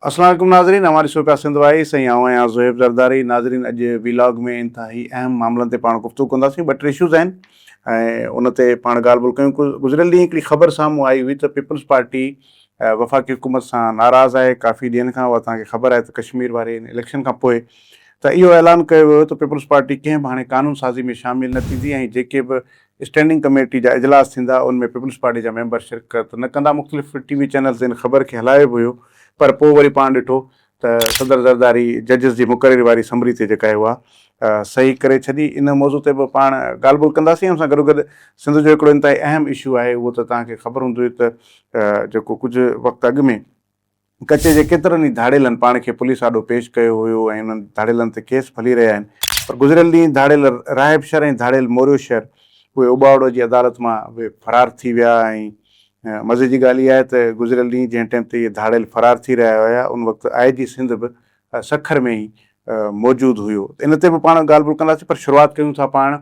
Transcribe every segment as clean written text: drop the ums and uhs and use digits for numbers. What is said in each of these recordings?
अस्सलाम वालेकुम नाज़रीन, हमारी शो पे सिंध वाई सही आऊं आहियां ज़ुहैब ज़रदारी। नाज़रीन, अॼु वीलॉग में इंतहाई अहम मामलनि ते पाण गुफ़्तगू कंदासीं। ॿ टे इशूज़ आहिनि ऐं उन ते पाण ॻाल्हि ॿोल कयूं। गुज़िरियल ॾींहुं हिकिड़ी ख़बर साम्हूं आई हुई त पीपल्स पार्टी वफ़ाक़ी हुकूमत सां नाराज़ आहे। काफ़ी ॾींहंनि खां उहा तव्हांखे ख़बर आहे त कश्मीर वारे इलेक्शन खां पोइ त इहो ऐलान कयो वियो त पीपल्स पार्टी कंहिं बि हाणे कानून साज़ी में शामिलु न थींदी ऐं जेके बि स्टैंडिंग कमेटी जा इजलास थींदा उनमें पीपल्स पार्टी जा मेंबर शिरकत न कंदा। मुख़्तलिफ़ टीवी चैनल्स इन ख़बर खे हलायो बि हुयो, पर पोइ वरी पाण ॾिठो त सदर ज़रदारी जजिस जी मुक़ररी वारी समरी ते जेका आहे उहा सही करे छॾी। इन मौज़ू ते बि पाण ॻाल्हि ॿोल कंदासीं। हुन सां गॾोगॾु सिंध जो हिकिड़ो इंतिहाई अहम इशू आहे, उहो त तव्हांखे ख़बर हूंदी त जेको कुझु वक़्तु अॻु में कचे जे केतिरनि ई धाड़ेलनि पाण खे पुलिस आॾो पेश कयो हुयो ऐं उन्हनि धाड़ेलनि ते केस हली रहिया आहिनि। पर गुज़िरियल ॾींहुं धाड़ेल राहिब शहर ऐं धाड़ेल मोरियो शहर उहे उॿावड़ो जी अदालत मां उहे फरार थी विया। ऐं मज़े जी ॻाल्हि इहा आहे त गुज़िरियल ॾींहुं जंहिं टाइम ते इहे धाड़ेल फरार थी रहिया हुया उन वक़्तु IG सिंध बि सखर में ई मौजूदु हुयो। इन ते बि पाण ॻाल्हि ॿोल कंदासीं, पर शुरूआति कयूं था पाण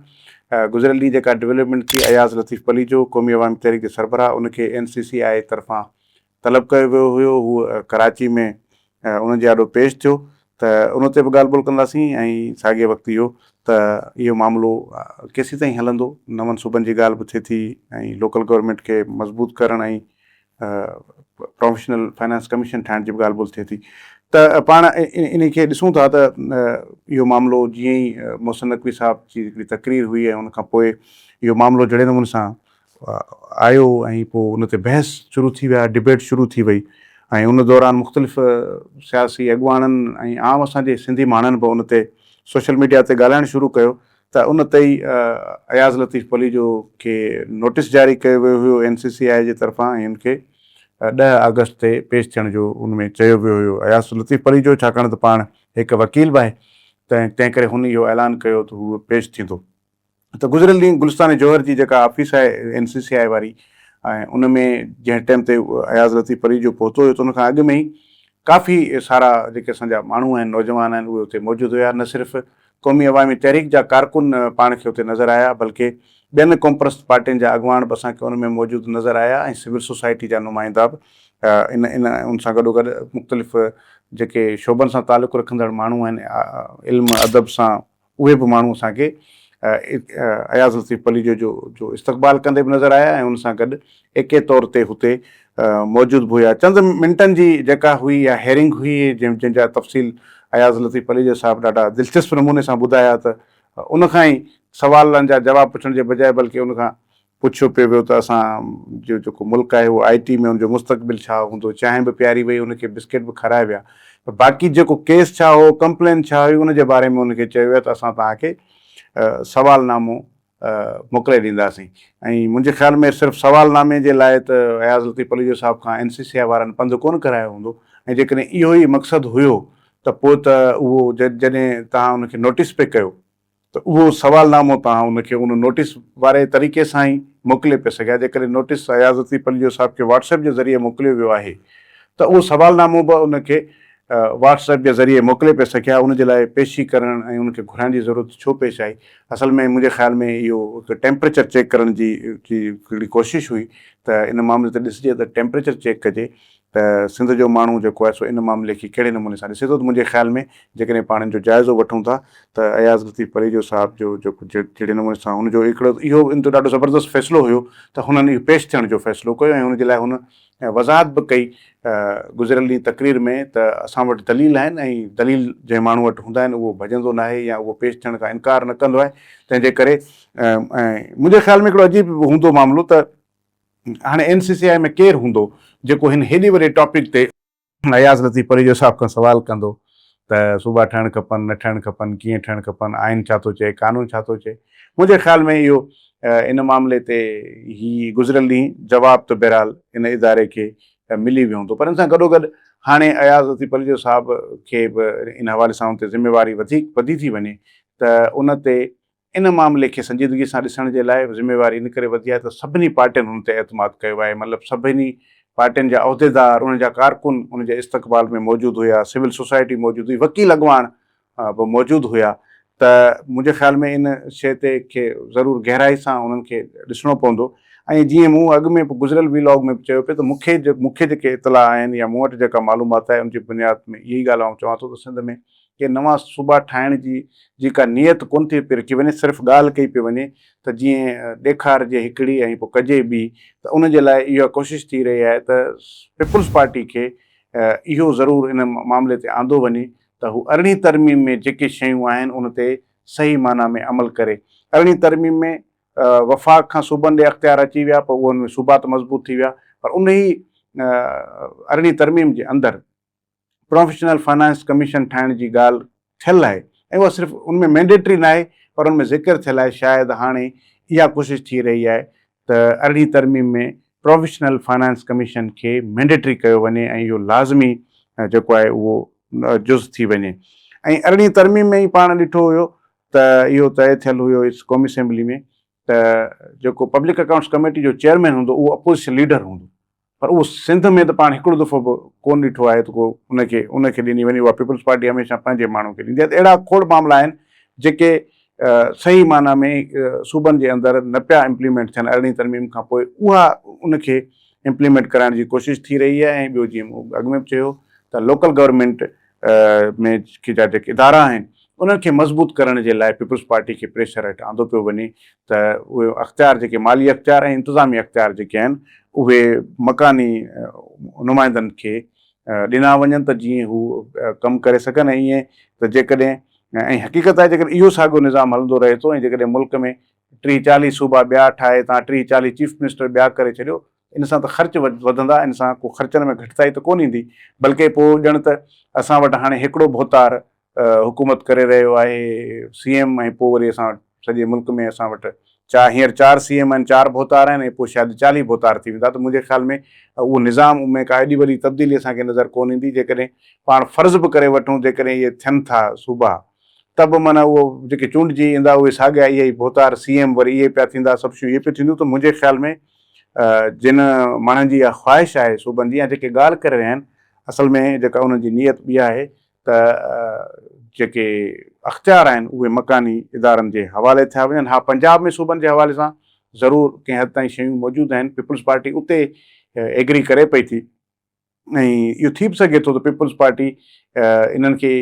गुज़िरियल ॾींहुं जेका डेवलपमेंट थी। अयाज़ लतीफ़ पलीजो क़ौमी अवामी तहरीक जे सरबराह, उनखे NCCI तरफ़ां तलब कयो वियो हुयो। हूअ कराची में उनजे आॾो पेश थियो त उन ते बि ॻाल्हि ॿोल कंदासीं। ऐं साॻिए वक़्तु इहो त इहो मामिलो केसीं ताईं हलंदो, नवनि सूबनि जी ॻाल्हि बि थिए थी ऐं लोकल गवर्नमेंट खे मज़बूत करणु ऐं प्रोफेशनल फाइनेंस कमीशन ठाहिण जी बि ॻाल्हि ॿोल थिए थी। त पाण इन खे ॾिसूं था त इहो मामिलो जीअं ई मोहसिन नक़वी साहब जी हिकिड़ी तकरीर हुई ऐं उनखां पोइ इहो मामिलो जहिड़े नमूने सां आयो ऐं पोइ उन ते बहस शुरू थी विया, डिबेट शुरू थी वई ऐं उन दौरान मुख़्तलिफ़ सियासी अॻुवाननि ऐं आम असांजे सिंधी माण्हुनि बि उन ते सोशल मीडिया ते ॻाल्हाइणु शुरू कयो त उन ते ई अयाज़ लतीफ़ पलीजो खे नोटिस जारी कयो वियो हुयो NCCI जे तरफ़ां ऐं उनखे 10 अगस्त ते पेश थियण जो उनमें चयो वियो हुयो। अयाज़ लतीफ़ पलीजो छाकाणि त पाण हिकु वकील बि आहे, तंहिं करे हुन इहो ऐलान कयो त उहो पेश थींदो। त गुज़िरियल ॾींहुं गुलिस्तान जौहर जी जेका ऑफिस आहे NCCI वारी ऐं उन में जंहिं टाइम ते अयाज़ लतीफ़ पलीजो पहुतो हुयो त उनखां अॻु में ई काफ़ी सारा जेके असांजा माण्हू आहिनि, नौजवान आहिनि, उहे उते मौजूदु हुया। न सिर्फ़ु क़ौमी अवामी तहरीक जा कारकुन पाण खे उते नज़र आया, बल्कि ॿियनि कॉम्प्रस्ट पार्टियुनि जा अॻुवान बि असांखे उन में मौजूदु नज़र आया ऐं सिविल सोसाइटी जा नुमाइंदा बि उन सां गॾोगॾु मुख़्तलिफ़ जेके शोबनि सां तालुक़ु रखंदड़ माण्हू आहिनि, इल्मु अदब सां, उहे बि माण्हू असांखे अयाज़ लतीफ़ पलीजो जो इस्तक़बाल कंदे बि नज़र आया ऐं उन सां गॾु एके तौर ते हुते मौजूदु बि हुया। चंद मिंटनि जी जेका हुई या हेयरिंग हुई जंहिंजा तफ़सील अयाज़ लतीफ़ पलीजो साहिबु ॾाढा दिलचस्प नमूने सां ॿुधाया त उनखां ई सवालनि जा जवाब पुछण जे बजाए बल्कि उनखां पुछियो पियो वियो त असांजो जेको मुल्क आहे उहो IT में उनजो मुस्तक़बिल छा हूंदो। चांहि बि पीआरी वई, उनखे बिस्किट बि खाराए विया, पर बाक़ी जेको केस छा हो, कंप्लेन छा हुई, उनजे बारे में उनखे चयो वियो त असां तव्हांखे सवालनामो मोकिले ॾींदासीं। ऐं मुंहिंजे ख़्याल में सिर्फ़ु सवालनामे जे लाइ त अयाज़ लतीफ़ पलीजो साहिब खां NCCI वारनि पंधु कोन करायो हूंदो। ऐं जेकॾहिं इहो ई मक़सदु हुयो त पोइ त उहो जॾहिं तव्हां उनखे नोटिस पे कयो त उहो सवालनामो तव्हां उनखे उन नोटिस वारे तरीक़े सां ई मोकिले पिए सघिया। जेकॾहिं नोटिस अयाज़ लतीफ़ पलीजो साहिब खे WhatsApp जे ज़रिए मोकिलियो वियो आहे त उहो सवालनामो बि उनखे WhatsApp जे ज़रिए मोकिले पिए सघिया। उनजे लाइ पेशी करणु ऐं उनखे घुराइण जी ज़रूरत छो पेश आई? असल में मुंहिंजे ख़्याल में इहो हिकु टेम्परेचर चेक करण जी हिकिड़ी कोशिशि हुई त इन मामले ते ॾिसिजे त टेम्परेचर चेक कजे त सिंध जो माण्हू जेको आहे सो इन मामले खे कहिड़े नमूने सां ॾिसे थो। त मुंहिंजे ख़्याल में जेकॾहिं पाण जो जाइज़ो वठूं था त अयाज़ लतीफ़ पलीजो साहिब जो जेको जहिड़े नमूने सां हुनजो हिकिड़ो इहो ॾाढो ज़बरदस्त फ़ैसिलो हुयो त हुननि इहो पेश थियण जो फ़ैसिलो कयो ऐं हुनजे लाइ हुन वज़ाहत बि कई गुज़िरियल ॾींहुं तकरीर में त असां वटि दलील आहिनि ऐं दलील जंहिं माण्हू वटि हूंदा आहिनि उहो भॼंदो न आहे या उहो पेश थियण खां इनकार न कंदो आहे। तंहिंजे करे ऐं मुंहिंजे ख़्याल में हिकिड़ो अजीब हूंदो मामिलो त हाणे NCCI में केरु हूंदो जेको हिन हेॾी वॾे टॉपिक ते अयाज़ लतीफ़ पलीजो साहिब खां सवाल कंदो त सूबा ठहणु खपनि, न ठहणु खपनि, कीअं ठहणु खपनि, आइन छा थो चए, कानून छा थो चए। मुंहिंजे ख़्याल में इहो इन मामले ते ही गुज़िरियल ॾींहुं जवाब त बहरहाल इन इदारे खे मिली वियो हूंदो। पर इन सां गॾोगॾु हाणे अयाज़ लतीफ़ पलीजो साहिब खे बि इन हवाले सां उते ज़िम्मेवारी वधी थी वञे त उन ते इन मामले खे संजीदगी सां ॾिसण जे लाइ ज़िम्मेवारी इन करे वधी आहे त सभिनी पार्टियुनि हुन ते एतमाद कयो आहे। मतिलबु सभिनी पार्टियुनि जा उहिदेदार, उनजा कारकुन उनजे इस्तक़बाल में मौजूदु हुया, सिविल सोसाइटी मौजूदु हुई, वकील अॻुवान बि मौजूदु हुया। त मुंहिंजे ख़्याल में इन शइ ते खे ज़रूरु गहराई सां उन्हनि खे ॾिसणो पवंदो। ऐं जीअं मूं अॻु में गुज़िरियल वीलॉग में चयो पियो त मूंखे जेके इतला आहिनि या मूं वटि जेका मालूमात आहे उनजी बुनियाद में इहा ई ॻाल्हि आउं चवां थो त सिंध में के नवां सूबा ठाहिण जी का नियत कोन थी पई रखी वञे, सिर्फ़ु ॻाल्हि कई पई वञे त जीअं ॾेखारिजे हिकिड़ी ऐं पोइ कजे ॿी। त उनजे लाइ इहा कोशिशि थी रही आहे त पीपुल्स पार्टी खे इहो ज़रूरु इन मामले ते आंदो वञे त हू 18वीं तरमीम में जेके शयूं आहिनि उन ते सही माना में अमल करे। 18वीं तरमीम में वफ़ाक़ खां सूबनि ॾे अख़्तियार अची विया, पोइ उन में सूबा त मज़बूत थी विया, पर उन ई 18वीं तरमीम जे अंदरि प्रोफेशनल फाइनेंस कमीशन ठाहिण जी ॻाल्हि थियल आहे ऐं उहा सिर्फ़ु उनमें मैंडेटरी न आहे पर उनमें ज़िक्र थियल आहे। शायदि हाणे इहा कोशिशि थी रही आहे त 18वीं तरमीम में प्रोफेशनल फाइनेंस कमीशन खे मैंडेटरी कयो वञे ऐं इहो लाज़मी जेको आहे उहो जुज़ थी वञे। ऐं 18वीं तरमीम में ई पाण ॾिठो हुयो त इहो तय थियल हुयो इस क़ौमी असेंबली में त जेको पब्लिक अकाउंट्स कमेटी जो चेयरमैन हूंदो उहो अपोज़िशन लीडर हूंदो, पर उहो सिंध में त पाण हिकिड़ो दफ़ो बि कोन ॾिठो आहे त को उनखे ॾिनी वञे। उहा पीपुल्स पार्टी हमेशह पंहिंजे माण्हू खे ॾींदी आहे। त अहिड़ा खोड़ मामला आहिनि जेके सही माना में सूबनि जे अंदरि न पिया इम्प्लीमेंट थियनि 18वीं तरमीम खां पोइ, उहा उनखे इम्प्लीमेंट कराइण जी कोशिशि थी रही आहे। ऐं ॿियो जीअं मूं अॻु में बि चयो त लोकल गवर्नमेंट में जा जेके इदारा आहिनि उन्हनि खे मज़बूत करण जे लाइ पीपुल्स पार्टी खे प्रेशर हेठि आंदो पियो वञे त उहे अख़्तियार जेके माली अख़्तियार ऐं इंतिज़ामी अख़्तियार जेके आहिनि उहे मकानी नुमाइंदनि खे ॾिना वञनि त जीअं हू कमु करे सघनि। ऐं ईअं त जेकॾहिं ऐं हक़ीक़त आहे जेकॾहिं इहो साॻियो निज़ाम हलंदो रहे थो ऐं जेकॾहिं मुल्क में 30-40 सूबा ॿिया ठाहे तव्हां 30-40 चीफ मिनिस्टर ॿिया करे छॾियो, इन सां त ख़र्च वधंदा, इन सां को ख़र्चनि में घटिताई त कोन ईंदी, बल्कि पोइ ॼण त असां वटि हाणे हिकिड़ो भोतार हुकूमत करे रहियो आहे CM, ऐं पोइ वरी असां वटि सॼे मुल्क में असां वटि हींअर 4 CM आहिनि, 4 भोतार आहिनि, ऐं पोइ शायदि 40 भोतार थी वेंदा। त मुंहिंजे ख़्याल में उहो निज़ाम में का एॾी वॾी तब्दीली असांखे नज़र कोन ईंदी। जेकॾहिं पाण फ़र्ज़ु बि करे वठूं जेकॾहिं इहे थियनि था सूबा, त बि माना उहो जेके चूंडिजी ईंदा उहे साॻिया इहे ई भोतार CM वरी इहे पिया थींदा, सभु शयूं इहे पियूं थींदियूं। त मुंहिंजे ख़्याल में जिन माण्हुनि जी इहा ख़्वाहिश आहे सूबनि जी, या जेके ॻाल्हि करे रहिया आहिनि, असल में जेका उन्हनि जी नियत ॿी आहे त जेके अख़्तियार आहिनि उहे मकानी इदारनि जे हवाले थिया वञनि। हा, पंजाब में सूबनि जे हवाले सां ज़रूरु कंहिं हद ताईं शयूं मौजूदु आहिनि, पीपुल्स पार्टी उते एग्री करे पई थी, ऐं इहो थी बि सघे थो त पीपुल्स पार्टी इन्हनि खे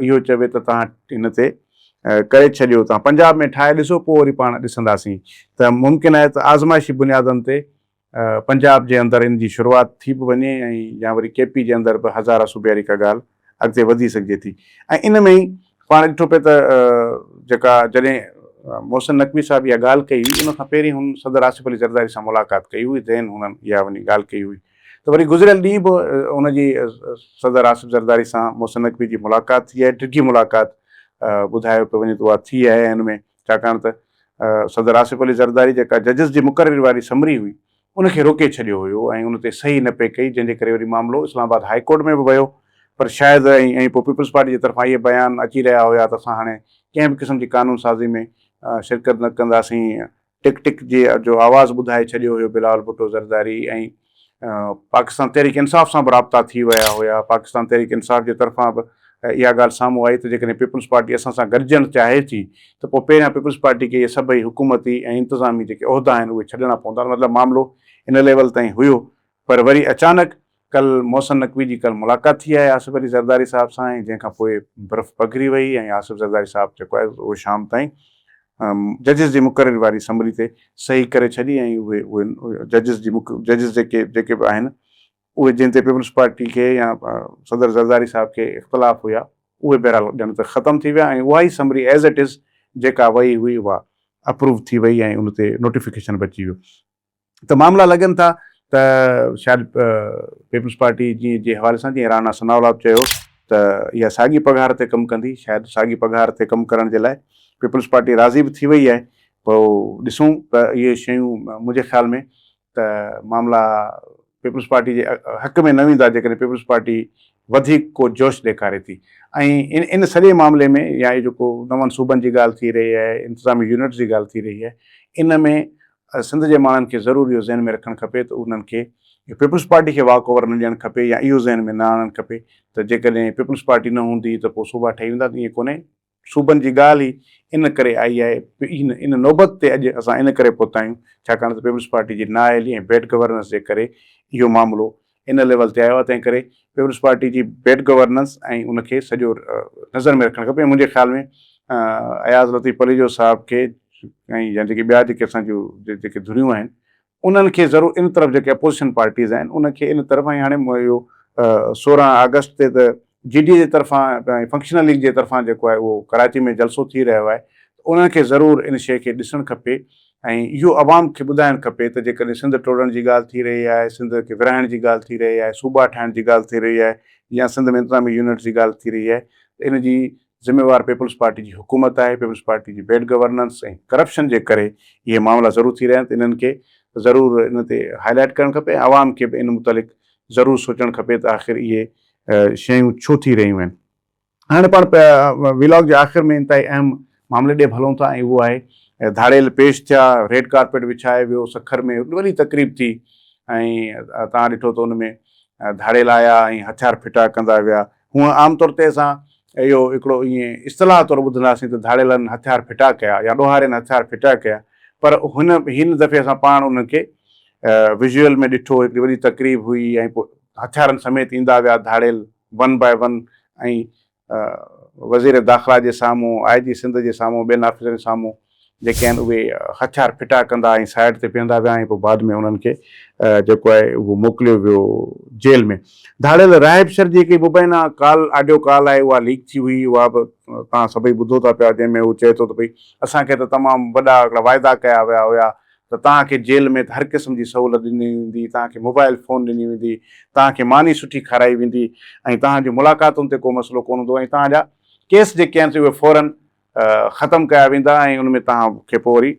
इहो चवे त तव्हां हिन ते करे छॾियो, तव्हां पंजाब में ठाहे ॾिसो, पोइ वरी पाण ॾिसंदासीं। त मुमकिन आहे त आज़माइशी बुनियादनि ते पंजाब जे अंदरि इन जी शुरूआति थी बि वञे, ऐं या वरी KP जे अंदरि बि हज़ारा सूबे वारी का ॻाल्हि अॻिते वधी सघिजे थी। ऐं इन में ई पाण ॾिठो पिए त जेका जॾहिं मोहसिन नक़वी साहिब इहा ॻाल्हि कई हुई, उन खां पहिरीं हुन सदर आसिफ अली ज़रदारी सां मुलाक़ात कई हुई, देन हुननि इहा वञी ॻाल्हि कई हुई। त वरी गुज़िरियल ॾींहुं बि हुनजी सदर आसिफ ज़रदारी सां मोहसिन नक़वी जी मुलाक़ात थी आहे, डिघी मुलाक़ात ॿुधायो पियो वञे त उहा थी आहे हिन में, छाकाणि त सदर आसिफ अली ज़रदारी जेका जजिस जी मुक़ररी वारी समरी हुई उनखे रोके छॾियो हुयो ऐं उन ते सही न पई कई, जंहिंजे करे वरी मामिलो इस्लामाबाद हाई कोर्ट में बि वियो। पर शायदि ऐं पोइ पीपुल्स पार्टी जी तरफ़ां इहे बयान अची रहिया हुया त असां हाणे कंहिं बि क़िस्म जी कानून साज़ी में शिरकत न कंदासीं। टिक टिक जो आवाज़ु ॿुधाए छॾियो हुयो बिलावल भुट्टो ज़रदारी, ऐं पाकिस्तान तहरीक इंसाफ़ सां बि राब्ता थी विया हुया। पाकिस्तान तहरीक इंसाफ़ जे तरफ़ां बि इहा ॻाल्हि साम्हूं आई त जेकॾहिं पीपुल्स पार्टी असां सां गॾिजणु चाहे थी त पोइ पहिरियां पीपुल्स पार्टी खे इहे सभई हुकूमती ऐं इंतिज़ामी जेके उहिदा आहिनि उहे छॾणा पवंदा। मतिलबु मामिलो इन लेवल ताईं हुयो। पर वरी अचानक कल्ह मोहसिन नक़वी जी कल्ह मुलाक़ात थी आहे आसिफ अली ज़रदारी साहिब सां, ऐं जंहिंखां पोइ बर्फ़ पघिरी वई ऐं आसिफ ज़रदारी साहिबु जेको आहे उहो शाम ताईं जजिस जी मुक़ररी वारी समरी ते सही करे छॾी, ऐं उहे जजिस जेके बि आहिनि उहे जिन ते पीपुल्स पार्टी खे या सदर ज़रदारी साहिब खे इख़्तिलाफ़ हुया उहे बहरहाल ॼण त ख़तमु थी विया, ऐं उहा ई समरी एज़ इट इज़ जेका वई हुई उहा अप्रूव थी वई ऐं उन ते नोटिफिकेशन बि अची वियो। त मामला लॻनि था त शायदि पीपुल्स पार्टी जे हवाले सां जीअं राणा सनाउल्लाह चयो त इहा साॻी पघार ते कमु कंदी, शायदि साॻी पघार ते कमु करण जे लाइ पीपुल्स पार्टी राज़ी बि थी वई आहे। पोइ ॾिसूं त इहे शयूं मुंहिंजे ख़्याल में त मामला पीपुल्स पार्टी जे हक़ में न वेंदा जेकॾहिं पीपुल्स पार्टी वधीक को जोश ॾेखारे थी। ऐं इन सॼे मामले में या इहो जेको नवनि सूबनि जी ॻाल्हि थी रही आहे, इंतिज़ामी यूनिट्स जी ॻाल्हि थी रही आहे, इन में सिंध जे माण्हुनि खे ज़रूरु इहो ज़हन में रखणु खपे त उन्हनि खे पीपुल्स पार्टी खे वॉक ओवर न ॾियणु खपे, या इहो ज़हन में न आणणु खपे त जेकॾहिं पीपुल्स पार्टी न हूंदी त पोइ सूबा ठही वेंदा। त ईअं कोन्हे, सूबनि जी ॻाल्हि ई इन करे आई आहे, इन नौबत ते अॼु असां इन करे पहुता आहियूं छाकाणि त पीपल्स पार्टी जी नाअहली ऐं बैड गवर्नेंस जे करे इहो मामिलो इन लेवल ते आयो आहे। तंहिं करे पीपल्स पार्टी जी बैड गवर्नेंस ऐं उनखे सॼो नज़र में रखणु खपे। मुंहिंजे ख़्याल में अयाज़ लतीफ़ पलीजो साहिब खे ऐं या जेके ॿिया जेके असांजो जेके धुरियूं आहिनि उन्हनि खे ज़रूरु इन तरफ़ जेके अपोज़िशन पार्टीज़ आहिनि उनखे इन तरफ़, ऐं हाणे इहो 16 अगस्त ते त GD जे तरफ़ां फंक्शनल लीग जे तरफ़ां जेको आहे उहो कराची में जलसो थी रहियो आहे, उन्हनि खे ज़रूरु इन शइ खे ॾिसणु खपे ऐं इहो आवाम खे ॿुधाइणु खपे त जेकॾहिं सिंध टोड़ण जी ॻाल्हि थी रही आहे, सिंध खे विराइण जी ॻाल्हि थी रही आहे, सूबा ठाहिण जी ॻाल्हि थी रही आहे, या सिंध में इंतज़ामी यूनिट जी ॻाल्हि थी रही आहे, त इन जी ज़िम्मेवार पीपल्स पार्टी जी हुकूमत आहे। पीपल्स पार्टी जी बैड गवर्नेंस ऐं करप्शन जे करे इहे मामला ज़रूरु थी रहिया आहिनि, त इन्हनि खे ज़रूरु इन ते हाईलाइट करणु खपे। आवाम खे बि इन मुतालिक़ ज़रूरु सोचणु खपे त आख़िर इहे शयूं छो थी रहियूं आहिनि। हाणे पाण व्लॉग जे आख़िर में इंतिहाई अहम मामले ॾे हलूं था, ऐं उहो आहे धाड़ेल पेश थिया, रेड कार्पेट विछाए वियो, सखर में वॾी तकरीब थी ऐं तव्हां ॾिठो त उन में धाड़ेल आया ऐं हथियार फिटा कंदा विया। हूअं आमतौर ते असां इहो हिकिड़ो ईअं इस्तलाह तौरु ॿुधंदासीं त धाड़ेलनि हथियार फिटा कया या ॾोहारनि हथियार फिटा कया, पर हिन दफ़े असां पाण उनखे विजुअल में ॾिठो, हिकिड़ी वॾी तकरीब हुई ऐं पोइ हथियारनि समेत ईंदा विया धाड़ेल 1 बाय 1, ऐं वज़ीर दाख़िला जे साम्हूं, IG सिंध जे साम्हूं, ॿियनि ऑफिसरनि साम्हूं जेके आहिनि उहे हथियार फिटा कंदा ऐं साइड ते बीहंदा विया, ऐं पोइ बाद में उन्हनि खे जेको आहे उहो मोकिलियो वियो जेल में। धाड़ेल राहिब शर जी हिकिड़ी मुबैना ऑडियो कॉल आहे, उहा लीक थी हुई, उहा बि तव्हां सभई ॿुधो था पिया, जंहिंमें उहो चए थो त भई असांखे त तमामु वॾा हिकिड़ा वाइदा कया विया हुया त तव्हांखे जेल में हर क़िस्म जी सहूलियत ॾिनी वेंदी, तव्हांखे मोबाइल फ़ोन ॾिनी वेंदी, तव्हांखे मानी सुठी खाराई वेंदी, ऐं तव्हांजी मुलाक़ातुनि ते को मसइलो कोन हूंदो, ऐं तव्हांजा केस जेके आहिनि उहे फ़ौरन ख़तमु कया वेंदा ऐं उन में तव्हांखे पोइ वरी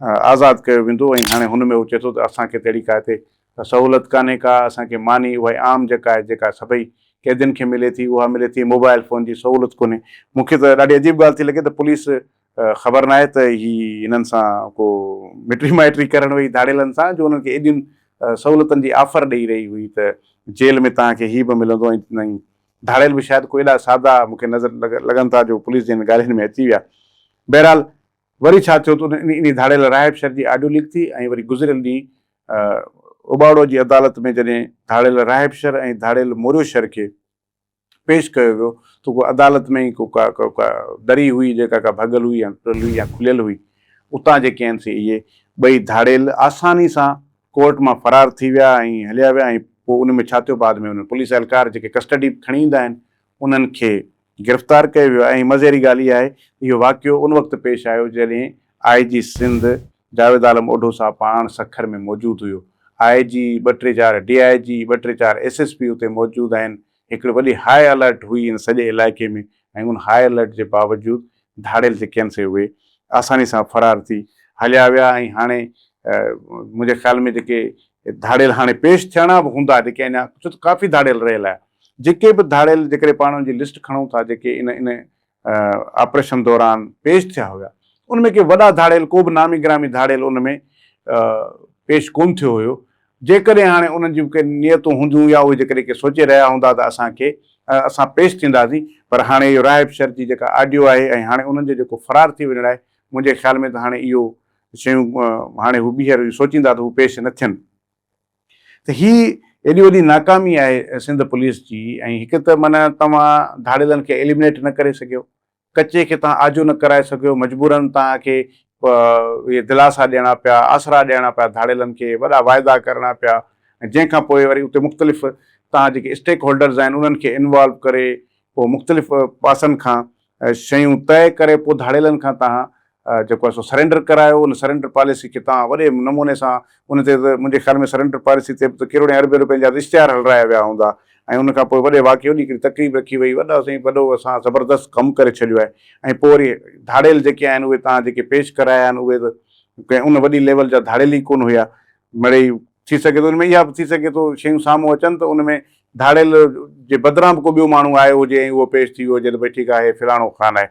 आज़ादु कयो वेंदो। ऐं हाणे हुन में उहो चए थो त असांखे त अहिड़ी का हिते सहूलियत कान्हे का, असांखे मानी उहा आम जेका सभई क़ैदियुनि खे मिले थी उहा मिले थी, मोबाइल फ़ोन जी सहूलियत कोन्हे। मूंखे त ॾाढी अजीब ॻाल्हि थी लॻे त पुलिस ख़बर न आहे त हीअ इन्हनि सां को मिटी माइटी करणु वई धाड़ेलनि सां, जो उन्हनि खे एॾियुनि सहूलियतनि जी ऑफर ॾेई रही हुई त जेल में तव्हांखे हीअ बि मिलंदो, ऐं धाड़ेल बि शायदि कोई एॾा सादा मूंखे नज़र लॻनि था जो पुलिस जे ॻाल्हियुनि में अची विया। बहरहाल वरी छा थियो त इन धाड़ेल राहिब शर जी ऑडियो लीक थी, ऐं वरी गुज़िरियल ॾींहुं उबाड़ो जी अदालत में जॾहिं धाड़ेल राहिब शर ऐं धाड़ेल मोरियो शर खे पेश कयो वियो त उहा अदालत में ई का दरी हुई, जेका का भॻल हुई या टुटल हुई या खुलियल हुई, उतां जेके आहिनि से इहे ॿई धाड़ेल आसानी सां कोर्ट मां फ़रार थी विया ऐं हलिया विया। ऐं पोइ उन में छा थियो, बाद में उन पुलिस एहलकार जेके कस्टडी खणी ईंदा आहिनि उन्हनि खे गिरफ़्तार कयो वियो। ऐं मज़े वारी ॻाल्हि इहा आहे, इहो वाक़ियो उन वक़्तु पेश आयो जॾहिं IG सिंध जावेद आलम ओढो साहब पाण सखर में मौजूदु हुयो। IG 2-3-4 DIG 2-3-4 SSP उते मौजूदु आहिनि। हिकिड़ी वॾी हाई अलर्ट हुई इन सॼे इलाइक़े में, ऐं उन हाई अलर्ट जे बावजूदि धाड़ेल जेके आहिनि से उहे आसानी सां फ़रार थी हलिया विया। ऐं हाणे मुंहिंजे ख़्याल में जेके धाड़ेल हाणे पेश थियणा बि हूंदा, जेके अञा छो त काफ़ी धाड़ेल रहियल आहे, जेके बि धाड़ेल जेकॾहिं पाण जी लिस्ट खणूं था जेके इन ऑपरेशन दौरान पेश थिया हुया, उनमें के वॾा धाड़ेल को बि नामी ग्रामी धाड़ेल उनमें पेश कोन थियो हुयो। जेकॾहिं हाणे उन्हनि जूं के नियतूं हूंदियूं या उहे जेकॾहिं के सोचे रहिया हूंदा त असां पेश थींदासीं, पर हाणे इहो राहिब शर जी जेका ऑडियो आहे ऐं हाणे उन्हनि जो जेको फ़रार थी वञणु आहे, मुंहिंजे ख़्याल में त हाणे इहो शयूं हाणे हू ॿीहर सोचींदा त हू पेश न थियनि। त हीअ एॾी वॾी नाकामी आहे सिंध पुलिस जी। ऐं हिकु त माना तव्हां धाड़ेलनि खे एलिमिनेट न करे सघियो, कचे खे तव्हां आजो न कराए सघियो, मजबूरन तव्हांखे इहे दिलासा ॾियणा पिया, आसरा ॾियणा पिया धाड़ेलनि खे, वॾा वाइदा करणा पिया, ऐं जंहिंखां पोइ वरी उते मुख़्तलिफ़ तव्हां जेके स्टेक होल्डर्स आहिनि उन्हनि खे इन्वॉल्व करे पोइ मुख़्तलिफ़ पासनि खां शयूं तय करे पोइ धाड़ेलनि खां तव्हां जेको आहे सो सरेंडर करायो। उन सरेंडर पॉलिसी खे तव्हां वॾे नमूने सां उन ते त मुंहिंजे ख़्याल में सरेंडर पॉलिसी ते त करोड़े अरबे रुपयनि जा इश्तिहार हलराया विया हूंदा, ऐं उनखां पोइ वॾे वाक़ियो हिकिड़ी तकरीब रखी वई, वॾो असां ज़बरदस्त कमु करे छॾियो आहे। ऐं पोइ वरी धाड़ेल जेके आहिनि उहे तव्हां जेके पेश कराया आहिनि उहे त कंहिं उन वॾी लेवल जा धाड़ेल ई कोन हुया। मिड़ई थी सघे थो उनमें इहा बि थी सघे थो शयूं साम्हूं अचनि त उनमें धाड़ेल जे बदिरां बि को ॿियो माण्हू आयो हुजे ऐं उहो पेश थी वियो हुजे त भई ठीकु आहे फ़िलाणो ख़ान आहे।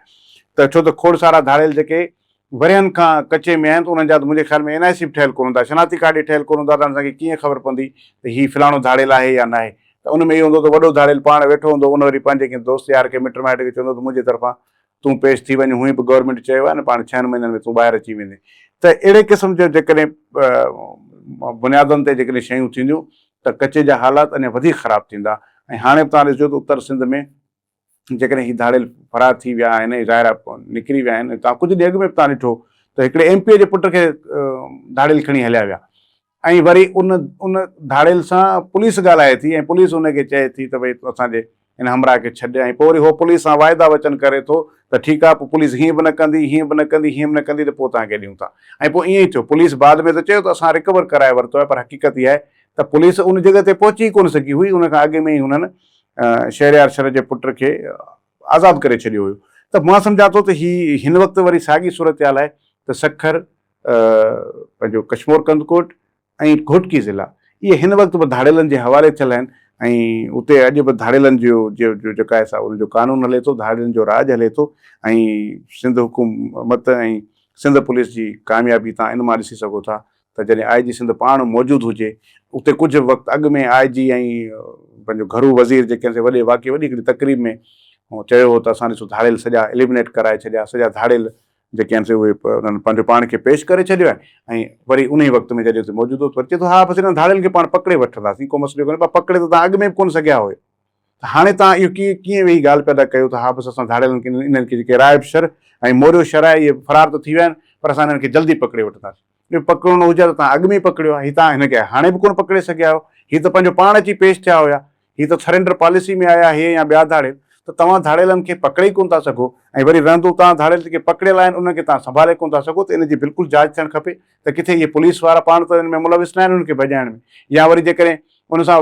त छो त खोड़ सारा धाड़ेल जेके वरियनि खां कचे में आहिनि त उन्हनि जा त मुंहिंजे ख़्याल में NIC बि ठहियलु कोन हूंदा, शनाख़ती कार्ड ई ठहियलु कोन हूंदा, त असांखे कीअं ख़बर पवंदी त हीअ फ़िलाणो धाड़ेल आहे या न आहे। त उन में इहो हूंदो त वॾो धाड़ेल पाण वेठो हूंदो, उन वरी पंहिंजे कंहिं दोस्त यार खे मिट माइट खे चवंदो त मुंहिंजे तरफ़ां तूं पेश थी वञ, हूअं बि गवर्नमेंट चयो आहे न पाण 6 महीननि में तूं ॿाहिरि अची वेंदे। त अहिड़े क़िस्म जो जेकॾहिं बुनियादनि ते जेकॾहिं शयूं थींदियूं त कचे जा हालात अञा वधीक ख़राबु थींदा। ऐं हाणे बि तव्हां ॾिसो त उत्तर सिंध में जेकॾहिं हीअ धाड़ेल फरार थी विया आहिनि, ज़ाहिर निकिरी विया आहिनि, तव्हां कुझु ॾींहं अॻु में बि तव्हां ॾिठो त हिकिड़े MP जे पुट खे धाड़ेल खणी हलिया विया। ऐं वरी उन धाड़ेल सां पुलिस ॻाल्हाए थी ऐं पुलिस उनखे चए थी त भई असांजे हिन हमराह खे छॾ। ऐं पोइ वरी उहो पुलिस सां वाइदा वचन करे थो त ठीकु आहे, पोइ पुलिस हीअं बि न कंदी, हीअं बि न कंदी, हीअं बि न कंदी, त पोइ तव्हांखे ॾियूं था। ऐं पोइ ईअं ई थियो, पुलिस बाद में त चयो त असां रिकवर कराए वरितो आहे, पर हक़ीक़त इहा आहे त पुलिस उन जॻह ते पहुची कोन सघी हुई। उन खां अॻु में ई हुननि शहरयार शर जे पुट खे आज़ादु करे छॾियो हुयो। त मां सम्झां थो त हिन वक़्तु वरी साॻी सूरत हाल आहे त सखर, पंहिंजो कशमोर कंदकोट ऐं घोटकी ज़िला इहे हिन वक़्तु बि धाड़ेलनि जे हवाले थियल आहिनि। ऐं उते अॼु बि धाड़ेलनि जो जेका आहे सा उनजो कानून हले थो, धाड़ेलनि जो राज हले थो। ऐं सिंध हुकूमत ऐं सिंध पुलिस जी कामयाबी तव्हां इन मां ॾिसी सघो था त जॾहिं IG सिंध पाण मौजूदु हुजे, उते कुझु वक़्तु अॻु में IG ऐं पंहिंजो घरू वज़ीर जेके वॾे वाक़ई वॾी हिकिड़ी तक़रीब में चयो हो त असां ॾिसो धाड़ेल सॼा एलिमिनेट कराए छॾिया, सॼा धाड़ेल जेके आहिनि से उहे उन्हनि पंहिंजो पाण खे पेश करे छॾियो आहे। ऐं वरी उन ई वक़्त में जॾहिं उते मौजूदु हो चए थो हा बसि हिन धाड़ेल खे पाण पकिड़े वठंदासीं, को मसइलो कोन्हे, पर पकिड़े त तव्हां अॻु में बि कोन सघिया हुयो। त हाणे तव्हां इहो कीअं वेही ॻाल्हि पैदा कयो त हा बसि असां धाड़ेलनि खे इन्हनि खे जेके राइब शर ऐं मोरियो शर आहे इहे फरार त थी विया आहिनि, पर असां हिननि खे जल्दी पकिड़े वठंदासीं। इहो पकिड़णो हुजे त तव्हां अॻु में ई पकिड़ियो आहे, हीअ तव्हां हिनखे हाणे बि कोन पकिड़े सघिया आहियो। हीअ त पंहिंजो पाण अची पेश थिया हुया, हीअ त सरेंडर पॉलिसी में आया, हे या ॿिया धाड़ेल। त तव्हां धाड़ेलनि खे पकिड़े ई कोन था सघो, ऐं वरी रहंदो तव्हां धाड़ेल जेके पकिड़ियल आहिनि उनखे तव्हां संभाले कोन था सघो। त इनजी बिल्कुलु जांच थियणु खपे त किथे इहे पुलिस वारा पाण त हिन में मुलविस न आहिनि उनखे भॼाइण में, या वरी जेकॾहिं उन सां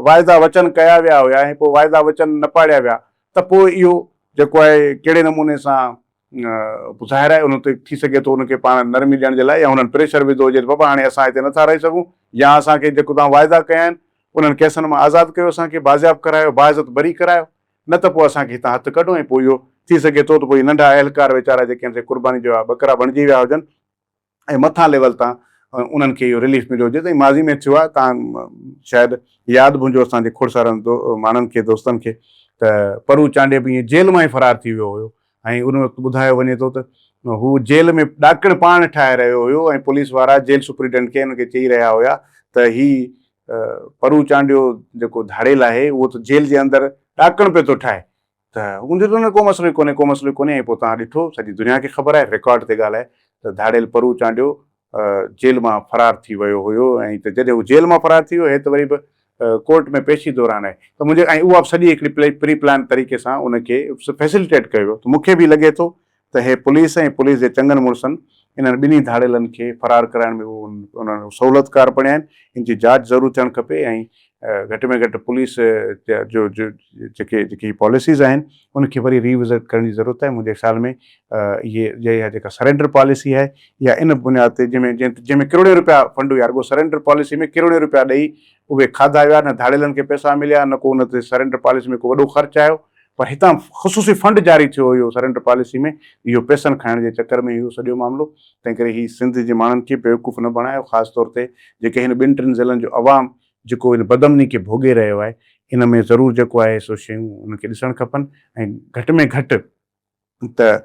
वाइदा वचन कया विया हुया ऐं पोइ वाइदा वचन न पाड़िया विया त पोइ इहो जेको आहे कहिड़े नमूने सां ॿुधाए आहे, उन ते थी सघे थो उनखे पाण नरमी ॾियण जे लाइ या हुननि प्रेशर विधो हुजे त बाबा हाणे असां हिते नथा रही सघूं, या असांखे जेको तव्हां वाइदा कया आहिनि उन्हनि केसनि मां आज़ादु कयो, असांखे बाज़ियाब करायो, बाइज़त बरी करायो, न त पोइ असांखे हितां हथु कढो। ऐं पोइ इहो थी सघे थो त पोइ नंढा अहलकार वीचारा जेके आहिनि से कुर्बानी जो बकरा बणिजी विया हुजनि ऐं मथां लेवल तां उन्हनि खे इहो रिलीफ मिलियो हुजे। त माज़ी में थियो आहे, तव्हां शायदि यादि हूंदो असांजे खुड़सारनि माण्हुनि खे, दोस्तनि खे, त परू चांडे बि ईअं जेल मां ई फरार थी वियो हुयो। ऐं उन वक़्तु ॿुधायो वञे थो त हू जेल में ॾाकण पाण ठाहे रहियो हुयो ऐं पुलिस वारा जेल सुप्रिटेंडेंट खे हुनखे चई रहिया हुया त हीउ परू चांडियो जेको धाड़ेल आहे उहो त जेल जे अंदरि ॾाकण पियो थो ठाहे। त हूंदो त न को मसइलो कोन्हे, को मसइलो कोन्हे। ऐं पोइ तव्हां ॾिठो सॼी दुनिया खे ख़बर आहे, रिकॉर्ड ते ॻाल्हाए त धाड़ेल परू चांडियो जेल मां फरार थी वियो हुयो। ऐं त जॾहिं हू जेल मां फरार थी वियो हे त वरी बि कोर्ट में पेशी दौरान आहे त मुंहिंजे, ऐं उहा बि सॼी हिकिड़ी प्री प्लान तरीक़े सां उनखे फैसिलिटेट कयो वियो। त मूंखे बि लॻे थो त हे पुलिस ऐं पुलिस जे चङनि मुड़ुसनि इन्हनि ॿिन्ही धाड़ेलनि खे फरार कराइण में उन्हनि सहूलियतकार बणिया आहिनि। इन जी जांच ज़रूरु थियणु खपे ऐं घटि में घटि पुलिस जो जेकी पॉलिसीज़ आहिनि उनखे वरी रिविज़िट करण जी ज़रूरत आहे। मुंहिंजे ख़्याल में इहा जेका सरेंडर पॉलिसी आहे या इन बुनियाद ते जंहिंमें करोड़े रुपया फंड हुया, रुॻो सरेंडर पॉलिसी में करोड़े रुपया ॾेई उहे खाधा विया, न धाड़ेलनि खे पैसा मिलिया, न को उन ते सरेंडर पॉलिसी में को वॾो ख़र्चु आयो, पर हितां ख़ुशूसी फंड जारी थियो हुयो सरेंडर पॉलिसी में। इहो पैसनि खाइण जे चकर में इहो सॼो मामिलो, तंहिं करे हीअ सिंध जे माण्हुनि खे बेवकूफ़ न बणायो, ख़ासि तौर ते जेके हिन ॿिनि टिनि ज़िलनि जो अवाम जेको हिन बदमनी खे भोॻे रहियो आहे, इन में ज़रूरु जेको आहे सो शयूं उनखे ॾिसणु खपनि। ऐं घटि में घटि त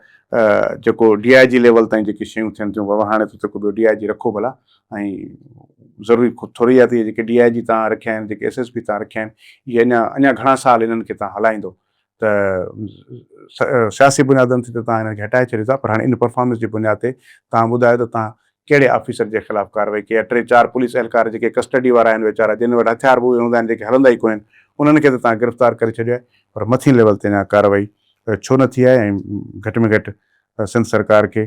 जेको DIG लेवल ताईं जेके शयूं थियनि थियूं, बाबा हाणे त जेको ॿियो DIG रखो भला, ऐं ज़रूरी थोरी आहे त इहे जेके DIG तव्हां रखिया आहिनि, जेके SSP तव्हां रखिया आहिनि, इहे अञा घणा साल इन्हनि खे तव्हां हलाईंदो त सियासी बुनियादनि ते त तव्हां हिनखे हटाए छॾियो था, पर हाणे इन परफॉर्मेंस जी बुनियाद ते तव्हां ॿुधायो त तव्हां कहिड़े ऑफिसर जे ख़िलाफ़ु कार्रवाई कई आहे। 3-4 पुलिस अहलकार जेके कस्टडी वारा आहिनि वीचारा, जिन वटि हथियार बि हूंदा आहिनि, जेके हलंदा ई कोन आहिनि, उन्हनि खे त तव्हां गिरफ़्तार करे छॾियो आहे, पर मथीं लेवल ते अञा कार्रवाई छो न थी आहे। ऐं घटि में घटि सिंध सरकार खे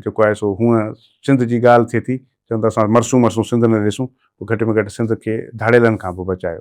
जेको आहे सो हूअं सिंध जी ॻाल्हि थिए थी, चवनि था असां मरसूं सिंध न ॾिसूं, घटि में घटि सिंध खे धाड़ेलनि खां बि बचायो।